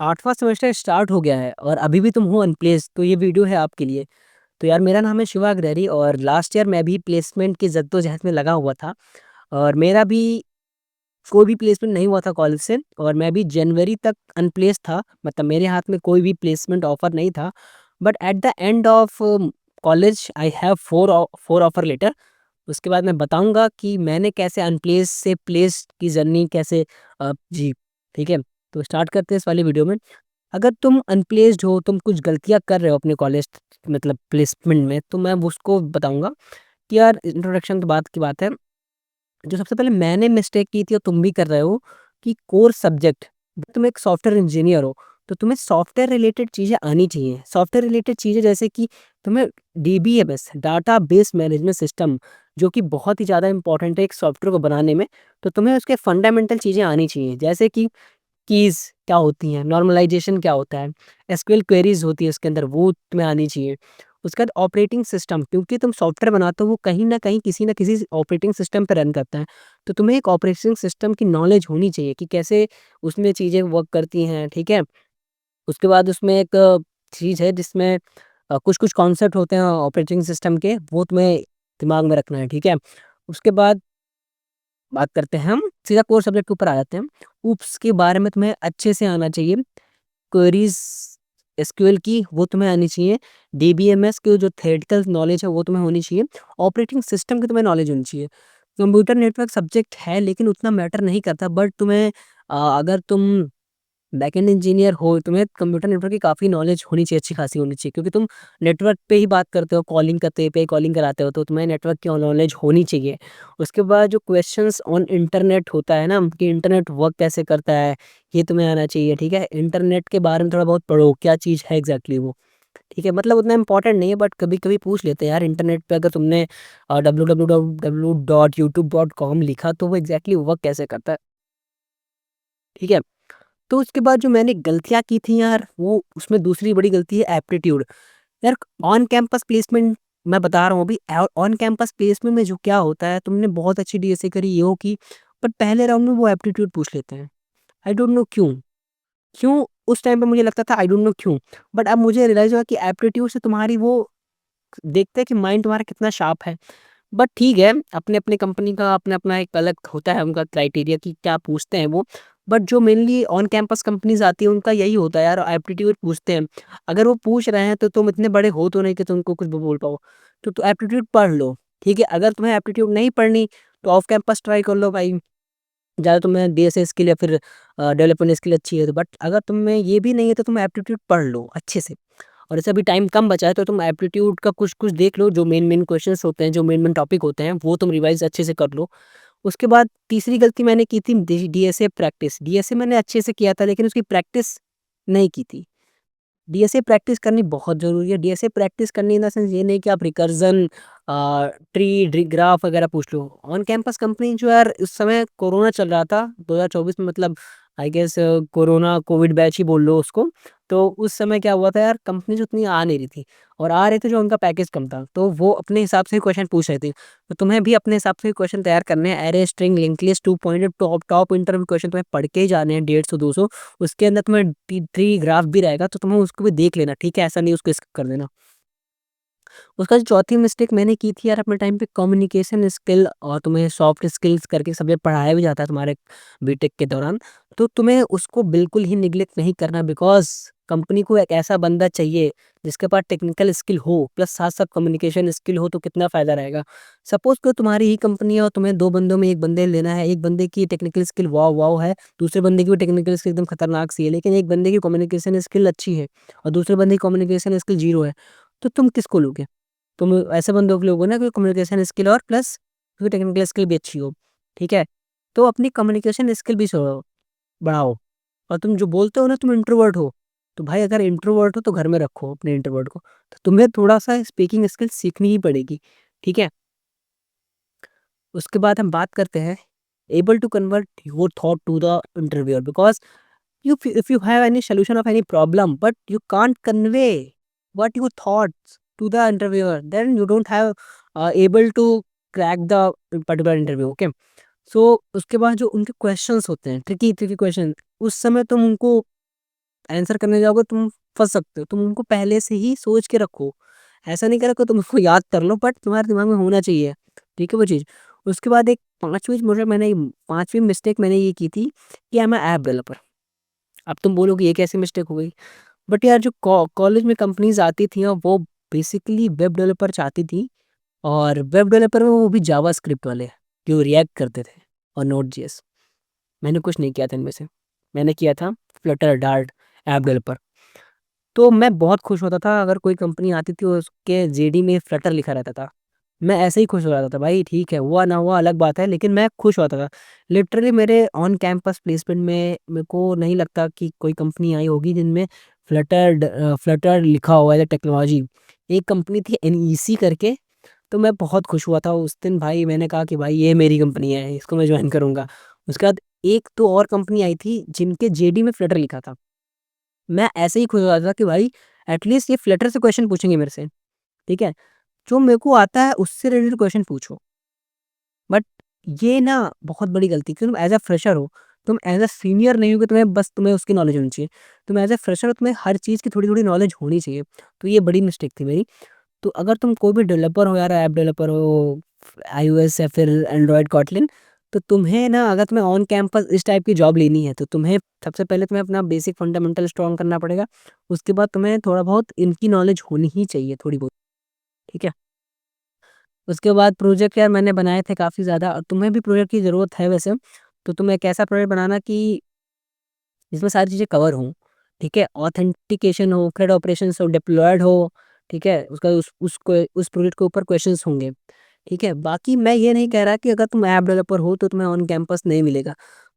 8वां semester start हो गया है और अभी भी तुम हो अनप्लेस्ड, तो ये वीडियो है आपके लिए। तो यार मेरा नाम है शिवा अग्रहरी और लास्ट ईयर मैं भी प्लेसमेंट की जद्दोजहद में लगा हुआ था और मेरा भी कोई भी प्लेसमेंट नहीं हुआ था कॉलेज से और मैं भी जनवरी तक अनप्लेस्ड था। मतलब मेरे हाथ में कोई भी प्लेसमेंट ऑफर नहीं था। But at the end of college I have four offer letter. उसके बाद मैं बताऊंगा कि मैंने कैसे अनप्लेस से प्लेस की जर्नी कैसे जी। ठीक है, तो स्टार्ट करते हैं इस वाली वीडियो में। अगर तुम अनप्लेस्ड हो, तुम कुछ गलतियाँ कर रहे हो अपने कॉलेज मतलब प्लेसमेंट में, तो मैं उसको बताऊँगा कि यार इंट्रोडक्शन तो बात की बात है। जो सबसे पहले मैंने मिस्टेक की थी और तुम भी कर रहे हो कि कोर सब्जेक्ट, तुम एक सॉफ्टवेयर इंजीनियर हो, तो तुम्हें सॉफ्टवेयर रिलेटेड चीज़ें आनी चाहिए। सॉफ्टवेयर रिलेटेड चीज़ें जैसे कि तुम्हें डीबीएमएस, डाटाबेस मैनेजमेंट सिस्टम, जो कि बहुत ही ज़्यादा इंपॉर्टेंट है एक सॉफ्टवेयर को बनाने में, तो तुम्हें उसके फंडामेंटल चीज़ें आनी चाहिए। जैसे कि कीज़ क्या होती हैं, नॉर्मलाइज़ेशन क्या होता है, एसक्यूएल क्वेरीज़ होती है उसके अंदर, वो तुम्हें आनी चाहिए। उसके बाद ऑपरेटिंग सिस्टम, क्योंकि तुम सॉफ्टवेयर बनाते हो वो कहीं न कहीं किसी न किसी ऑपरेटिंग सिस्टम पे रन करता है। तो तुम्हें एक ऑपरेटिंग सिस्टम की नॉलेज होनी चाहिए कि कैसे उसमें चीज़ें वर्क करती हैं, ठीक है? उसके बाद उसमें एक चीज़ है जिसमें कुछ-कुछ कॉन्सेप्ट होते हैं ऑपरेटिंग सिस्टम के, वो तुम्हें दिमाग में रखना है, ठीक है? उसके बाद बात करते हैं हम, सीधा कोर सब्जेक्ट के ऊपर आ जाते हैं। ऊप्स के बारे में तुम्हें अच्छे से आना चाहिए। क्वेरीज़ एसक्यूएल की वो तुम्हें आनी चाहिए। डीबीएमएस की जो थ्योरेटिकल नॉलेज है वो तुम्हें होनी चाहिए। ऑपरेटिंग सिस्टम की तुम्हें नॉलेज होनी चाहिए। कंप्यूटर नेटवर्क सब्जेक्ट है लेकिन उतना मैटर नहीं करता, बट तुम्हें अगर तुम बैकएंड इंजीनियर हो, तुम्हें कंप्यूटर नेटवर्क की काफ़ी नॉलेज होनी चाहिए, अच्छी खासी होनी चाहिए, क्योंकि तुम नेटवर्क पे ही बात करते हो, कॉलिंग करते हो, पे कॉलिंग कराते हो, तो तुम्हें नेटवर्क की नॉलेज होनी चाहिए। उसके बाद जो क्वेश्चंस ऑन इंटरनेट होता है ना, कि इंटरनेट वर्क कैसे करता है, ये तुम्हें आना चाहिए, ठीक है? इंटरनेट के बारे में थोड़ा बहुत पढ़ो, क्या चीज़ है एग्जैक्टली वो, ठीक है? मतलब उतना इंपॉर्टेंट नहीं है, बट कभी-कभी पूछ लेते हैं यार, इंटरनेट पे अगर तुमने www.youtube.com लिखा, तो वो एग्जैक्टली वर्क कैसे करता है, ठीक है? तो उसके बाद जो मैंने गलतियाँ की थी यार, वो उसमें दूसरी बड़ी गलती है एप्टीट्यूड। यार ऑन कैंपस प्लेसमेंट मैं बता रहा हूँ अभी, ऑन कैंपस प्लेसमेंट में जो क्या होता है, तुमने बहुत अच्छी डीएसए करी, ये हो की, पर पहले राउंड में वो एप्टीट्यूड पूछ लेते हैं। आई डोंट नो क्यों? क्यों? उस टाइम पे मुझे लगता था आई डोंट नो क्यों? बट अब मुझे रियलाइज़ हुआ कि एप्टीट्यूड से तुम्हारी वो देखते हैं कि माइंड तुम्हारा कितना शार्प है। बट ठीक है, अपने-अपने कंपनी का अपना-अपना एक अलग होता है उनका क्राइटेरिया कि क्या पूछते हैं वो। बट जो मेनली ऑन कैंपस कंपनीज़ आती हैं उनका यही होता है यार, एप्टीट्यूड पूछते हैं। अगर वो पूछ रहे हैं तो तुम इतने बड़े हो तो नहीं कि तुमको कुछ भी बोल पाओ। तो एप्टीट्यूड पढ़ लो, ठीक है? अगर तुम्हें एप्टीट्यूड नहीं पढ़नी तो ऑफ कैंपस ट्राई कर लो भाई। ज़्यादा तुम्हें डीएसए स्किल या फिर डेवलपमेंट स्किल अच्छी है तो, बट अगर तुम्हें ये भी नहीं है तो तुम एप्टीट्यूड पढ़ लो अच्छे से। और जैसे अभी टाइम कम बचा है तो तुम एप्टीट्यूड का कुछ-कुछ देख लो, जो मेन-मेन क्वेश्चंस होते हैं, जो मेन-मेन टॉपिक होते हैं, वो तुम रिवाइज़ अच्छे से कर लो। उसके बाद तीसरी गलती मैंने की थी डीएसए प्रैक्टिस। डीएसए मैंने अच्छे से किया था लेकिन उसकी प्रैक्टिस नहीं की थी। डीएसए प्रैक्टिस करनी बहुत ज़रूरी है। डीएसए प्रैक्टिस करनी इन द सेंस ये नहीं कि आप रिकर्जन ट्री ग्राफ वगैरह पूछ लो। ऑन कैंपस कंपनी जो यार उस समय कोरोना चल रहा था 2024 में, मतलब I guess corona covid batch ही बोल लो उसको। तो उस समय क्या हुआ था यार, कंपनीज़ उतनी आ नहीं रही थी और आ रहे थे जो उनका पैकेज कम था, तो वो अपने हिसाब से क्वेश्चन पूछ रहे थे। तो तुम्हें भी अपने हिसाब से क्वेश्चन तैयार करने हैं, array, string, linked list, two pointed, top top interview question तुम्हें पढ़ के ही जाने हैं 150-200। उसके अंदर तुम्हें ट्री ग्राफ भी रहेगा तो तुम्हें उसको भी देख लेना, ठीक है? ऐसा नहीं उसको स्किप कर देना। उसका जो चौथी मिस्टेक मैंने की थी यार अपने टाइम पे, कम्युनिकेशन स्किल, और तुम्हें सॉफ्ट स्किल्स करके सब्जेक्ट पढ़ाया भी जाता है तुम्हारे बीटेक के दौरान, तो तुम्हें उसको बिल्कुल ही निग्लेक्ट नहीं करना, बिकॉज़ कंपनी को एक ऐसा बंदा चाहिए जिसके पास टेक्निकल स्किल हो प्लस साथ-साथ कम्युनिकेशन स्किल हो, तो कितना फ़ायदा रहेगा। सपोज़ करो तुम्हारी ही कंपनी है और तुम्हें 2 बंदों में 1 बंदे लेना है, एक बंदे की टेक्निकल स्किल वॉव है, दूसरे बंदे की भी टेक्निकल स्किल एकदम खतरनाक सी है, लेकिन एक बंदे की कम्युनिकेशन स्किल अच्छी है और दूसरे बंदे की कम्युनिकेशन स्किल 0 है, तो तुम किसको लोगे? तुम ऐसे बंदों को लोगे ना कि कम्युनिकेशन स्किल और प्लस उसकी टेक्निकल स्किल भी अच्छी हो, ठीक है? तो अपनी कम्युनिकेशन स्किल भी बढ़ाओ। और तुम जो बोलते हो ना तुम इंट्रोवर्ट हो, तो भाई अगर इंट्रोवर्ट हो तो घर में रखो अपने इंट्रोवर्ट को। तो तुम्हें थोड़ा-सा स्पीकिंग स्किल सीखनी ही पड़ेगी, ठीक है? उसके बाद हम बात करते हैं able to convert your thought to the interviewer, because if you have any solution of any problem but you can't convey what your thoughts to the interviewer, then you don't have able to crack the particular interview, okay? So उसके बाद जो उनके questions होते हैं, tricky tricky question, उस समय तुम उनको आंसर करने जाओगे तुम फँस सकते हो। तुम उनको पहले से ही सोच के रखो। ऐसा नहीं करो कि तुम उसको याद कर लो, बट तुम्हारे दिमाग में होना चाहिए, ठीक है वो चीज़। उसके बाद एक 5वीं मुझे मैंने 5वीं मिस्टेक मैंने ये की थी कि I am a app developer. अब तुम बोलोगे ये कैसी मिस्टेक हो गई? बट यार जो कॉलेज में कंपनीज़ आती थी और वो बेसिकली वेब डेवलपर चाहती थी, और वेब डेवलपर में वो भी जावास्क्रिप्ट वाले, जो रिएक्ट करते थे और नोड जेएस। मैंने कुछ नहीं किया था इनमें से। मैंने किया था फ्लटर, डार्ट, ऐप डेवलपर। तो मैं बहुत खुश होता था अगर कोई कंपनी आती थी और उसके जेडी में फ्लटर लिखा रहता था। मैं ऐसे ही खुश हो जाता था, भाई ठीक है, हुआ ना हुआ अलग बात है, लेकिन मैं खुश होता था। लिटरली मेरे ऑन कैंपस प्लेसमेंट में मेरे को नहीं लगता कि कोई कंपनी आई होगी जिनमें फ्लटर लिखा हुआ है टेक्नोलॉजी। एक कंपनी थी एनईसी करके, तो मैं बहुत खुश हुआ था उस दिन भाई, मैंने कहा कि भाई ये मेरी कंपनी है, इसको मैं जॉइन करूँगा। उसके बाद एक तो और कंपनी आई थी जिनके जेडी में फ्लटर लिखा था। मैं ऐसे ही खुश हो जाता था कि भाई एटलीस्ट ये फ्लटर से क्वेश्चन पूछेंगे मेरे से, ठीक है? जो मेरे को आता है उससे रिलेटेड क्वेश्चन पूछो। बट ये ना बहुत बड़ी गलती, कि तुम एज़ अ फ्रेशर हो, तुम एज़ अ सीनियर नहीं हो कि तुम्हें उसकी नॉलेज होनी चाहिए। तुम एज़ अ फ्रेशर हो, तुम्हें हर चीज़ की थोड़ी-थोड़ी नॉलेज होनी चाहिए। तो ये बड़ी मिस्टेक थी मेरी। तो अगर तुम कोई भी डेवलपर हो यार, ऐप डेवलपर हो, आईओएस या फिर एंड्रॉयड कॉटलिन, तो तुम्हें ना अगर तुम्हें ऑन कैंपस इस टाइप की जॉब लेनी है, तो तुम्हें सबसे पहले तुम्हें अपना बेसिक फंडामेंटल स्ट्रॉन्ग करना पड़ेगा। उसके बाद तुम्हें थोड़ा बहुत इनकी नॉलेज होनी ही चाहिए, थोड़ी बहुत, ठीक है? उसके बाद प्रोजेक्ट यार मैंने बनाए थे काफ़ी ज़्यादा, और तुम्हें भी प्रोजेक्ट की ज़रूरत है वैसे। तो तुम एक ऐसा प्रोजेक्ट बनाना कि जिसमें सारी चीज़ें कवर हों, ठीक है? ऑथेंटिकेशन हो, CRUD ऑपरेशंस हो, डिप्लॉयड हो, ठीक है? उसका उस प्रोजेक्ट के ऊपर क्वेश्चंस होंगे, ठीक है? बाकी मैं ये नहीं कह रहा कि अगर तुम ऐप डेवलपर हो तो तुम्हें ऑन कैंपस नहीं मिलेगा।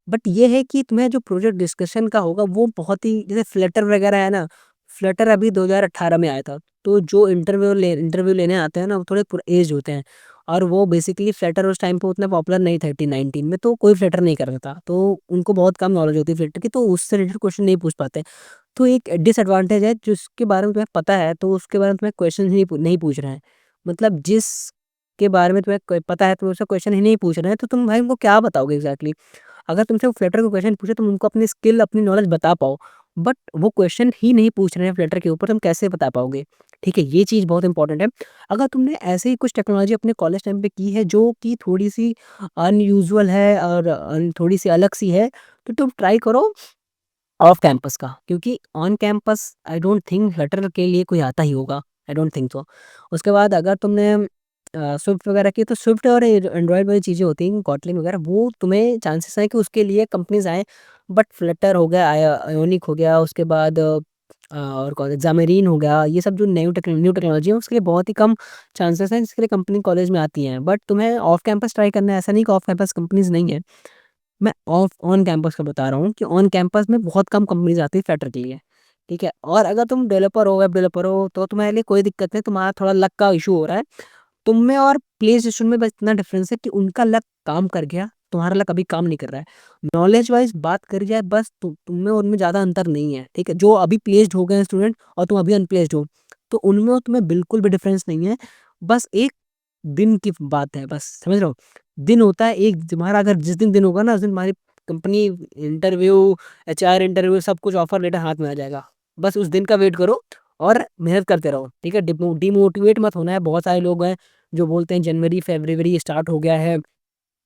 बट ये है कि तुम्हें जो प्रोजेक्ट डिस्कशन का होगा वो बहुत ही, जैसे फ्लटर वगैरह है ना, फ्लटर अभी 2018 में आया था। तो जो इंटरव्यू लेने आते हैं ना, वो थोड़े एज्ड होते हैं, और वो बेसिकली फ्लटर उस टाइम पे उतना पॉपुलर नहीं था, 18-19 में तो कोई फ्लटर नहीं कर रहा था। तो उनको बहुत कम नॉलेज होती है फ्लटर की, तो उससे रिलेटेड क्वेश्चन नहीं पूछ पाते। तो एक डिसएडवांटेज है, जिसके बारे में तुम्हें पता है तो उसके बारे में तुम्हें क्वेश्चन ही नहीं पूछ रहे हैं। मतलब जिसके बारे में तुम्हें पता है, तुम्हें उससे क्वेश्चन ही नहीं पूछ रहे हैं, तो तुम भाई उनको क्या बताओगे एग्जैक्टली? अगर तुमसे वो फ्लटर को क्वेश्चन पूछे, तुम उनको अपनी स्किल, अपनी नॉलेज बता पाओ। बट वो क्वेश्चन ही नहीं पूछ रहे हैं फ्लटर के ऊपर, तुम कैसे बता पाओगे? ठीक है, ये चीज़ बहुत इंपॉर्टेंट है। अगर तुमने ऐसे ही कुछ टेक्नोलॉजी अपने कॉलेज टाइम पे की है जो कि थोड़ी सी अनयूजुअल है और थोड़ी सी अलग सी है, तो तुम ट्राई करो ऑफ कैंपस का, क्योंकि on campus I don't think Flutter के लिए कोई आता ही होगा, आई डोंट थिंक सो। उसके बाद अगर तुमने स्विफ्ट वगैरह की, तो स्विफ्ट और एंड्रॉयड वाली चीज़ें होती हैं, कॉटलिन वगैरह, वो तुम्हें चांसेस हैं कि उसके लिए कंपनीज आए। बट फ्लटर हो गया, आयोनिक हो गया, उसके बाद और कौन सा ज़ामेरीन हो गया, ये सब जो न्यू टेक्नोलॉजी है उसके लिए बहुत ही कम चांसेस हैं जिसके लिए कंपनी कॉलेज में आती हैं। बट तुम्हें ऑफ कैंपस ट्राई करना है, ऐसा नहीं कि ऑफ कैंपस कंपनीज नहीं है। मैं ऑफ ऑन कैंपस का बता रहा हूँ कि ऑन कैंपस में बहुत कम कंपनीज आती है फ्लटर के लिए, ठीक है? और अगर तुम डेवलपर हो, वेब डेवलपर हो, तो तुम्हारे लिए कोई दिक्कत नहीं, तुम्हारा थोड़ा लक का इशू हो रहा है। तुम में और प्ले स्टेशन में बस इतना डिफरेंस है कि उनका लक काम कर गया, तुम्हारा लक अभी काम नहीं कर रहा है। नॉलेज वाइज बात करी जाए, बस तुम में और उनमें ज़्यादा अंतर नहीं है, ठीक है? जो अभी प्लेस्ड हो गए हैं स्टूडेंट और तुम अभी अनप्लेस्ड हो, तो उनमें और तुम्हें बिल्कुल भी डिफरेंस नहीं है। बस एक दिन की बात है, बस समझ रहे हो? दिन होता है एक, तुम्हारा अगर जिस दिन होगा ना, उस दिन तुम्हारी कंपनी इंटरव्यू, एचआर इंटरव्यू, सब कुछ ऑफर लेटर हाथ में आ जाएगा। बस उस दिन का वेट करो और मेहनत करते रहो, ठीक है? डिमोटिवेट मत होना है। बहुत सारे लोग हैं जो बोलते हैं जनवरी फरवरी स्टार्ट हो गया है,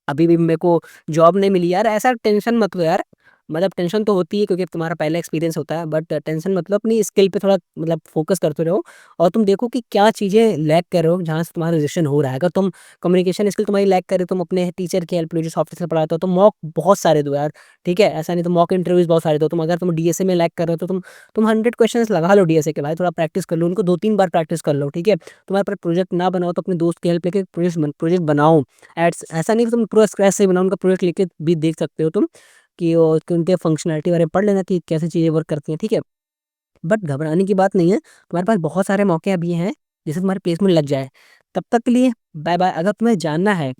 अभी भी मेरे को जॉब नहीं मिली। यार ऐसा टेंशन मत लो यार, मतलब टेंशन तो होती है क्योंकि तुम्हारा पहला एक्सपीरियंस होता है, बट टेंशन मतलब अपनी स्किल पे थोड़ा मतलब फोकस करते रहो, और तुम देखो कि क्या चीज़ें लैक कर रहे हो जहाँ से तुम्हारा रिजेक्शन हो रहा है। अगर तुम कम्युनिकेशन स्किल तुम्हारी लैक कर रहे हो, तुम अपने टीचर की हेल्प लो जो सॉफ्टवेयर से पढ़ाते हो, तो मॉक बहुत सारे दो यार, ठीक है? ऐसा नहीं, तो मॉक इंटरव्यूज बहुत सारे दो। तुम अगर तुम डीएसए में लैक कर रहे हो, तो तुम 100 क्वेश्चन लगा लो डीएसए के, भाई थोड़ा प्रैक्टिस कर लो, उनको 2-3 बार प्रैक्टिस कर लो, ठीक है? तुम्हारे पास प्रोजेक्ट ना बनाओ तो अपने दोस्त की हेल्प लेके प्रोजेक्ट बनाओ। एट्स ऐसा नहीं कि तुम पूरा स्क्रैच से बनाओ, उनका प्रोजेक्ट लेके भी देख सकते हो तुम, कि उनके फंक्शनैलिटी बारे में पढ़ लेना कि कैसे चीज़ें वर्क करती हैं, ठीक है? बट घबराने की बात नहीं है, तुम्हारे पास बहुत सारे मौके अभी हैं, जिससे तुम्हारी प्लेसमेंट लग जाए। तब तक के लिए बाय-बाय। अगर तुम्हें जानना है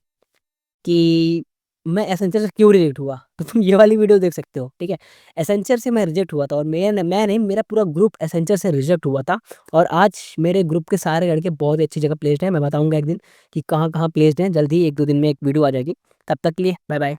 कि मैं एसेंचर से क्यों रिजेक्ट हुआ, तो तुम ये वाली वीडियो देख सकते हो, ठीक है? एसेंचर से मैं रिजेक्ट हुआ था, और मैं नहीं, मेरा पूरा ग्रुप एसेंचर से रिजेक्ट हुआ था, और आज मेरे ग्रुप के सारे लड़के बहुत अच्छी जगह प्लेस्ड हैं। मैं बताऊँगा एक दिन कि कहाँ-कहाँ प्लेस्ड हैं, जल्दी ही 1-2 दिन में एक वीडियो आ जाएगी। तब तक के लिए बाय-बाय।